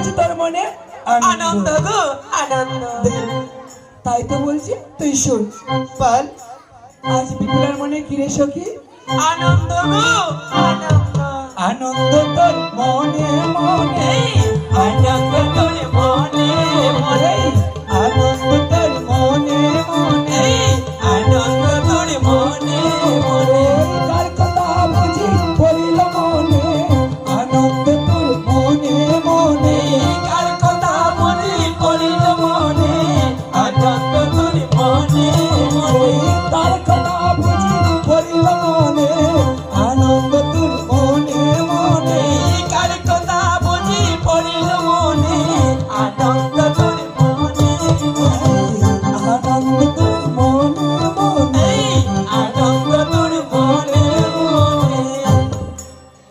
আছে তোর মনে? আনন্দ গো আনন্দ। তাই তো বলছি, তুই শোন বল আজ বিপুলার মনে কি রে সখী? আনন্দ গো আনন্দ। আনন্দ তোর মনে